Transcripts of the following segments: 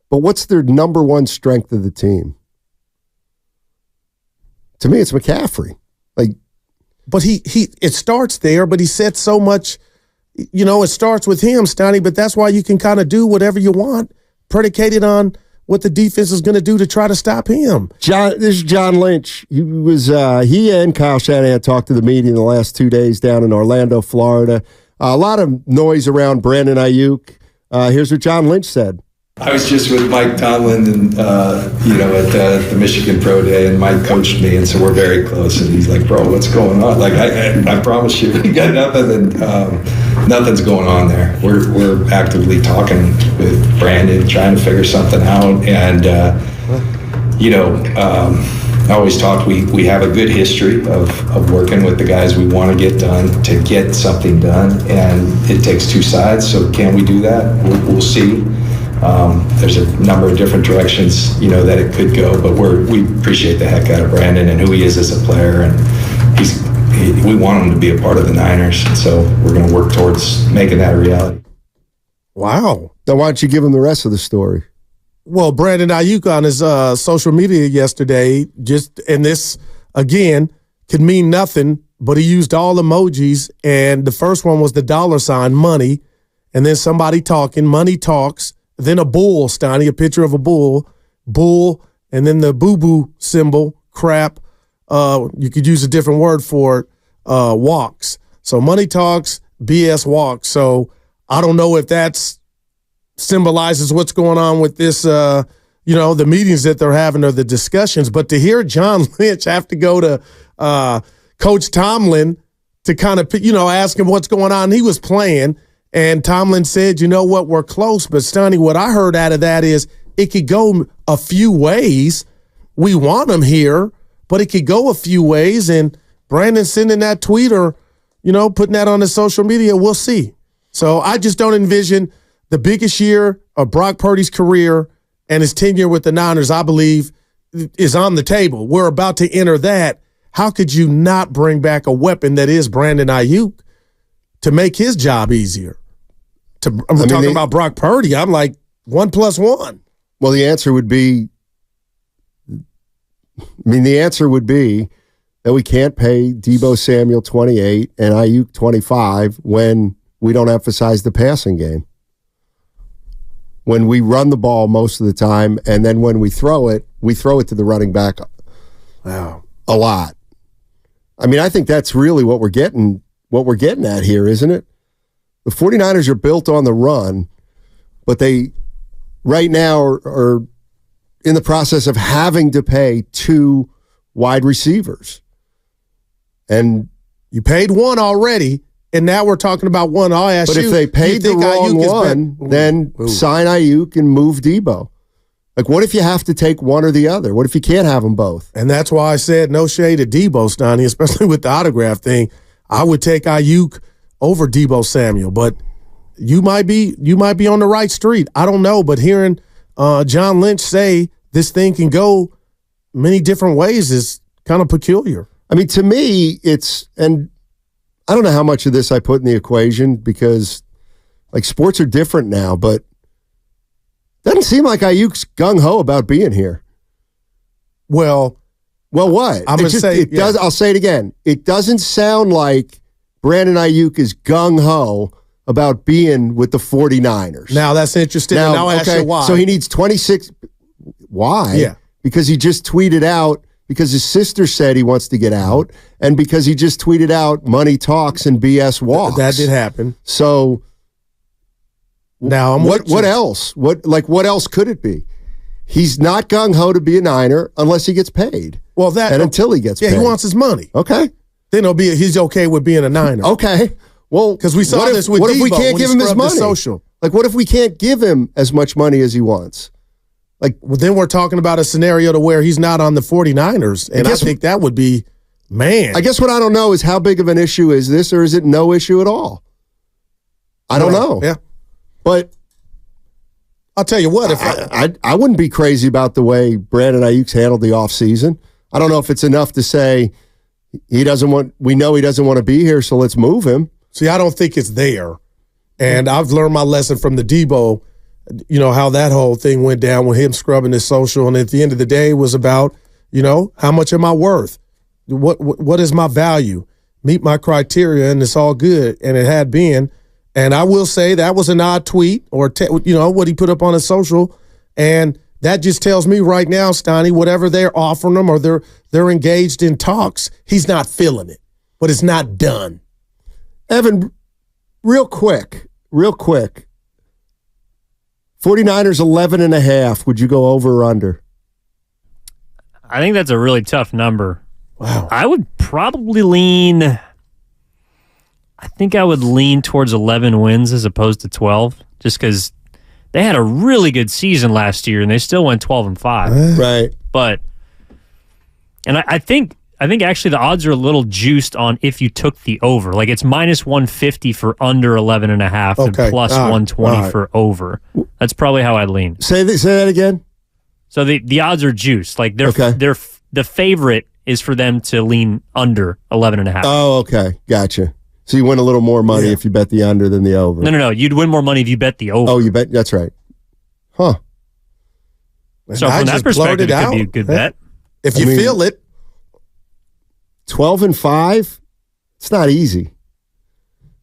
But what's their number one strength of the team? To me, it's McCaffrey. But it starts there, but he said so much, it starts with him, Steiny, but that's why you can kind of do whatever you want, predicated on what the defense is going to do to try to stop him. This is John Lynch. He and Kyle Shanahan talked to the media in the last 2 days down in Orlando, Florida. A lot of noise around Brandon Aiyuk. Here's what John Lynch said. I was just with Mike Tomlin and, at the Michigan Pro Day, and Mike coached me, and so we're very close. And he's like, bro, what's going on? Like, I promise you, we got nothing, and nothing's going on there. We're actively talking with Brandon, trying to figure something out. And, I always talk, we have a good history of working with the guys we want to get done to get something done, and it takes two sides. So can we do that? We'll see. There's a number of different directions, that it could go, but we appreciate the heck out of Brandon and who he is as a player, and we want him to be a part of the Niners, so we're going to work towards making that a reality. Wow. Now why don't you give him the rest of the story? Well, Brandon Aiyuk on his social media yesterday, and this, again, could mean nothing, but he used all emojis, and the first one was the $ money, and then somebody talking, money talks, then a bull, Steiny, a picture of a bull, and then the boo-boo symbol, crap. You could use a different word for it, walks. So money talks, BS walks. So I don't know if that's symbolizes what's going on with this, the meetings that they're having or the discussions. But to hear John Lynch have to go to Coach Tomlin to kind of, ask him what's going on, he was playing. And Tomlin said, you know what, we're close. But, Steiny, what I heard out of that is it could go a few ways. We want him here, but it could go a few ways. And Brandon sending that tweet or, putting that on his social media, we'll see. So I just don't envision the biggest year of Brock Purdy's career and his tenure with the Niners, I believe, is on the table. We're about to enter that. How could you not bring back a weapon that is Brandon Aiyuk to make his job easier? We're talking about Brock Purdy. I'm like 1 + 1. Well, the answer would be that we can't pay Deebo Samuel 28 and Aiyuk 25 when we don't emphasize the passing game. When we run the ball most of the time, and then when we throw it to the running back a lot. I think that's really what we're getting at here, isn't it? The 49ers are built on the run, but they right now are in the process of having to pay 2 wide receivers. And you paid one already, and now we're talking about one. I'll ask you. But if they paid the wrong one, then sign Aiyuk and move Deebo. Like, what if you have to take one or the other? What if you can't have them both? And that's why I said no shade to Deebo, Steiny, especially with the autograph thing. I would take Aiyuk over Deebo Samuel, but you might be on the right street. I don't know, but hearing John Lynch say this thing can go many different ways is kind of peculiar. To me, and I don't know how much of this I put in the equation because, sports are different now, but it doesn't seem like Aiyuk's gung-ho about being here. Well, what? I'm going to say it does. I'll say it again. It doesn't sound like Brandon Aiyuk is gung-ho about being with the 49ers. Now, that's interesting. Now I'll ask you why. So he needs 26. Why? Yeah. Because he just tweeted out, because his sister said he wants to get out, and because he just tweeted out money talks and BS walks. That did happen. So now what else? What else could it be? He's not gung-ho to be a Niner unless he gets paid. Well, until he gets paid. Yeah, he wants his money. Okay. Then he's okay with being a Niner. Okay. Well, because we saw this with Deebo. What if we can't give him his money? Social. What if we can't give him as much money as he wants? Then we're talking about a scenario to where he's not on the 49ers, and I think that would be, man. I guess what I don't know is how big of an issue is this, or is it no issue at all? I don't know. Yeah. But I'll tell you what. If I wouldn't be crazy about the way Brandon Aiyuk's handled the offseason. I don't know if it's enough to say we know he doesn't want to be here, so let's move him. See, I don't think it's there. And I've learned my lesson from the Deebo how that whole thing went down with him scrubbing his social. And at the end of the day, it was about, how much am I worth? What is my value? Meet my criteria, and it's all good. And it had been. And I will say that was an odd tweet or, what he put up on his social. And that just tells me right now, Steiny, whatever they're offering him or they're engaged in talks, he's not feeling it. But it's not done. Evan, real quick. 49ers 11.5. Would you go over or under? I think that's a really tough number. Wow. I would probably lean towards 11 wins as opposed to 12, just because they had a really good season last year and they still went 12-5. Right. And I think actually the odds are a little juiced on if you took the over. Like it's minus 150 for under 11.5 and plus 120 for over. That's probably how I'd lean. Say that again. So the odds are juiced. Like the favorite is for them to lean under 11.5. Oh, okay. Gotcha. So you win a little more money if you bet the under than the over. No. You'd win more money if you bet the over. Oh, you bet. That's right. Huh. So from that perspective, it could be a good bet. If you feel it. 12-5, it's not easy.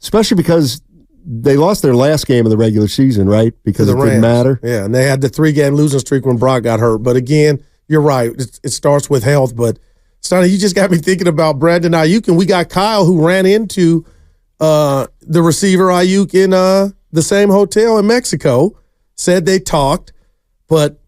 Especially because they lost their last game of the regular season, right? Because it didn't matter. Yeah, and they had the 3-game losing streak when Brock got hurt. But again, you're right. It starts with health. But, Steiny, you just got me thinking about Brandon Aiyuk, and we got Kyle who ran into the receiver Aiyuk in the same hotel in Mexico, said they talked. But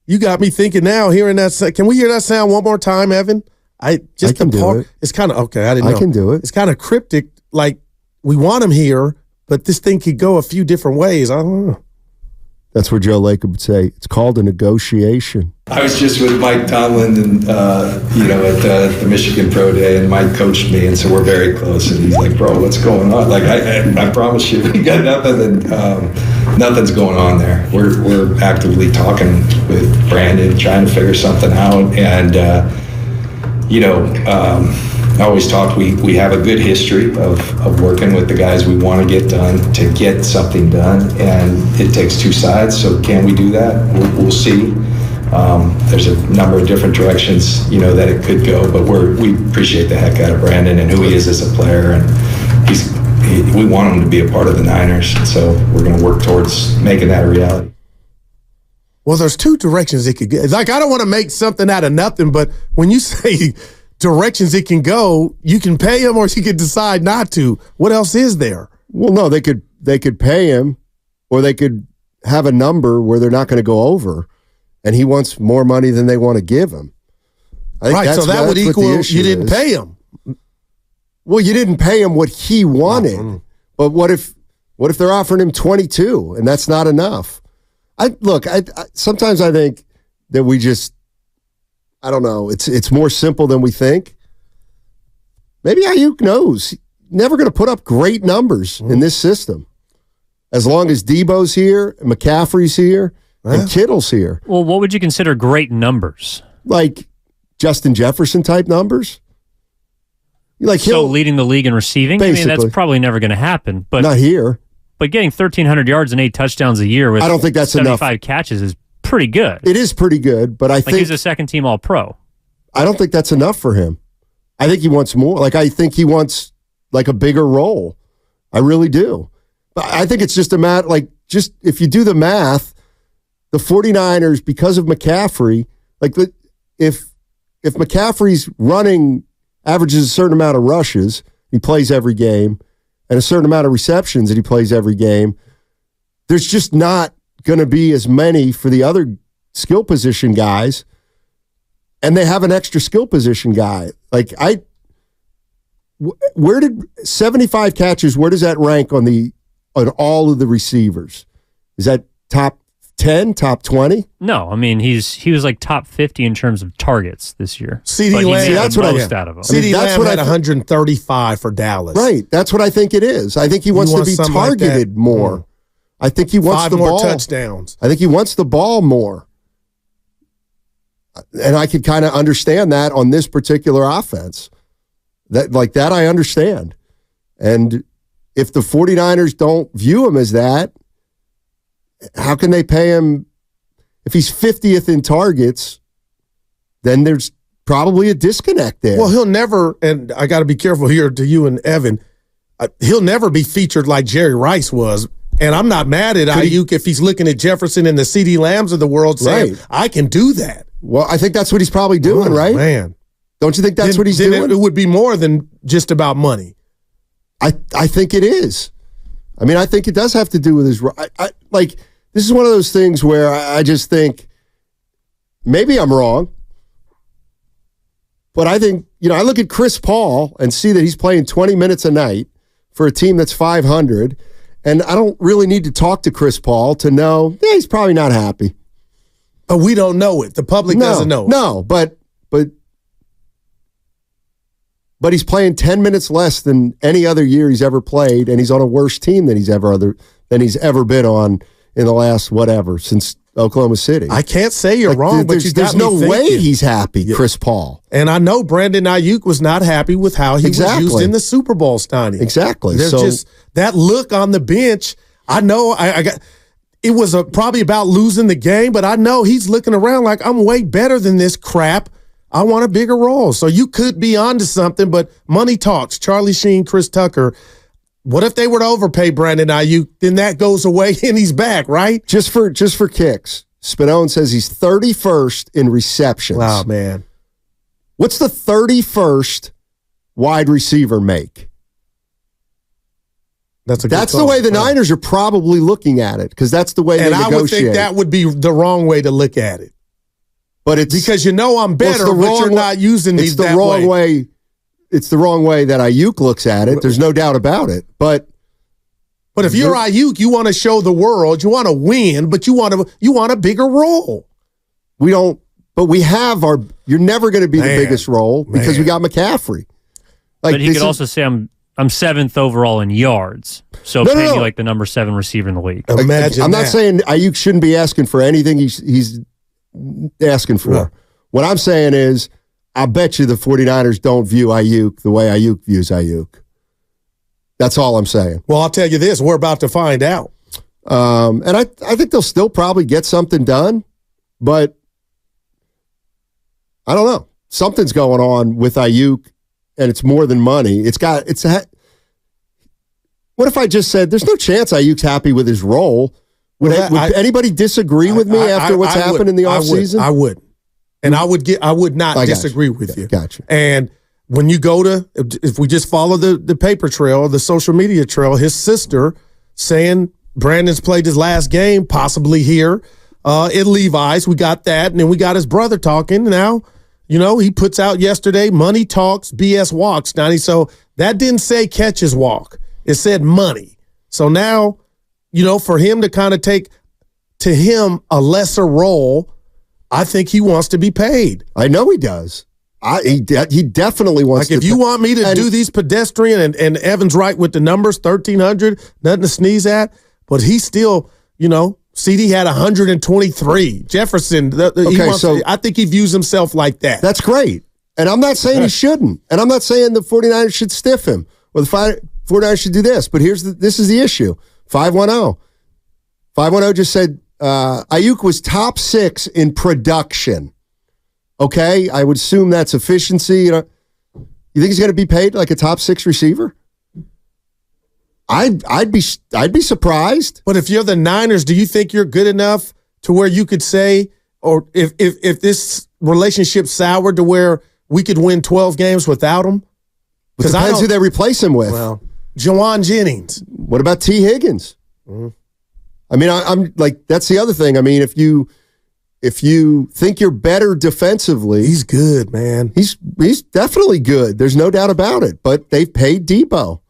you got me thinking now, hearing that. Can we hear that sound one more time, Evan? I can do it. It's kind of okay. I didn't know. I can do it. It's kind of cryptic. Like we want him here, but this thing could go a few different ways. I don't know. That's where Joe Lacob would say it's called a negotiation. I was just with Mike Tomlin, and at the Michigan Pro Day, and Mike coached me, and so we're very close. And he's like, "Bro, what's going on?" Like I promise you, we got nothing. Nothing's going on there. We're actively talking with Brandon, trying to figure something out, and. I always talk, we have a good history of working with the guys we want to get done to get something done, and it takes two sides. So can we do that? We'll see. There's a number of different directions, that it could go, but we appreciate the heck out of Brandon and who he is as a player, and we want him to be a part of the Niners. So we're going to work towards making that a reality. Well, there's two directions it could go. Like, I don't want to make something out of nothing, but when you say directions it can go, you can pay him or you could decide not to. What else is there? Well, no, they could pay him, or they could have a number where they're not going to go over, and he wants more money than they want to give him. Right, so that would equal you didn't pay him. Well, you didn't pay him what he wanted, but what if they're offering him 22 and that's not enough? Sometimes I think that we just, I don't know, it's more simple than we think. Maybe Aiyuk knows. Never going to put up great numbers in this system. As long as Debo's here, and McCaffrey's here, and Kittle's here. Well, what would you consider great numbers? Like Justin Jefferson type numbers? So leading the league in receiving? Basically. I mean, that's probably never going to happen. But not here. But getting 1,300 yards and 8 touchdowns a year with I don't think that's 75 enough. catches is pretty good. It is pretty good, but I think he's a second-team All-Pro. I don't think that's enough for him. I think he wants more. I think he wants a bigger role. I really do. But I think it's just a matter, just if you do the math, the 49ers, because of McCaffrey, if McCaffrey's running, averages a certain amount of rushes, he plays every game, and a certain amount of receptions that he plays every game, there's just not going to be as many for the other skill position guys, and they have an extra skill position guy. Where did 75 catches, where does that rank on all of the receivers? Is that top 10, top 20? No, I mean, he was top 50 in terms of targets this year. CeeDee Lamb, that's what out of him. CeeDee Lamb had 135 for Dallas. Right, that's what I think it is. I think he wants to be targeted more. I think he wants 5 the more ball. touchdowns. I think he wants the ball more. And I could kind of understand that on this particular offense. That I understand. And if the 49ers don't view him as that, how can they pay him if he's 50th in targets? Then there's probably a disconnect there. Well, he'll never, and I got to be careful here to you and Evan, he'll never be featured like Jerry Rice was. And I'm not mad at Aiyuk if he's looking at Jefferson and the CeeDee Lambs of the world saying, I can do that. Well, I think that's what he's probably doing, right? Man. Don't you think that's what he's doing? It would be more than just about money. I think it is. I mean, I think it does have to do with his like. This is one of those things where I just think maybe I'm wrong, but I think I look at Chris Paul and see that he's playing 20 minutes a night for a team that's 500, and I don't really need to talk to Chris Paul to know he's probably not happy. But we don't know it. The public doesn't know it. No, but he's playing 10 minutes less than any other year he's ever played, and he's on a worse team than he's ever been on in the last since Oklahoma City. I can't say you're wrong, but there's no way he's happy, Chris Paul. And I know Brandon Aiyuk was not happy with how he was used in the Super Bowl, Steiny. Exactly. There's just that look on the bench. I know I got. It was probably about losing the game, but I know he's looking around like I'm way better than this crap. I want a bigger role. So you could be onto something, but money talks. Charlie Sheen, Chris Tucker. What if they were to overpay Brandon Aiyuk? Then that goes away and he's back, right? Just for kicks. Spinone says he's 31st in receptions. Wow, man. What's the 31st wide receiver make? That's the way the Niners are probably looking at it, because that's the way they negotiate. And I would think that would be the wrong way to look at it. But it's because I'm better, but you're not using these that way. It's the wrong way that Aiyuk looks at it. There's no doubt about it. But if you're Aiyuk, you want to show the world, you want to win, but you want a bigger role. We don't. But we have you're never going to be the biggest role because we got McCaffrey. But he could also say I'm 7th overall in yards, so pay me like the number 7 receiver in the league. Imagine I'm not saying Aiyuk shouldn't be asking for anything he's asking for. No. What I'm saying is, I bet you the 49ers don't view Aiyuk the way Aiyuk views Aiyuk. That's all I'm saying. Well, I'll tell you this. We're about to find out. And I think they'll still probably get something done, but I don't know. Something's going on with Aiyuk, and it's more than money. What if I just said, there's no chance Aiyuk's happy with his role? Would anybody disagree with me after what's happened in the offseason? I would. And I would not disagree with you. Gotcha. And when you go if we just follow the paper trail, the social media trail, his sister saying Brandon's played his last game, possibly here at Levi's. We got that. And then we got his brother talking. Now, he puts out yesterday, money talks, BS walks, Donnie. So that didn't say catches walk. It said money. So now, for him to kind of take to him a lesser role, I think he wants to be paid. I know he does. He definitely wants to. Like, if you want me to do these pedestrian, and Evan's right with the numbers, 1,300, nothing to sneeze at, but he still, CeeDee had 123. Jefferson, I think he views himself like that. That's great. And I'm not saying he shouldn't. And I'm not saying the 49ers should stiff him or the 49ers should do this. But this is the issue. 510. 510 just said Aiyuk was top 6 in production. Okay? I would assume that's efficiency. You think he's going to be paid like a top 6 receiver? I'd be surprised. But if you're the Niners, do you think you're good enough to where you could say, or if this relationship soured to where we could win 12 games without him? Because depends who they replace him with. Well, Jawan Jennings. What about T. Higgins? Mm-hmm. I mean, I'm like, that's the other thing. I mean, if you think you're better defensively, he's good, man. He's definitely good. There's no doubt about it. But they've paid Debo.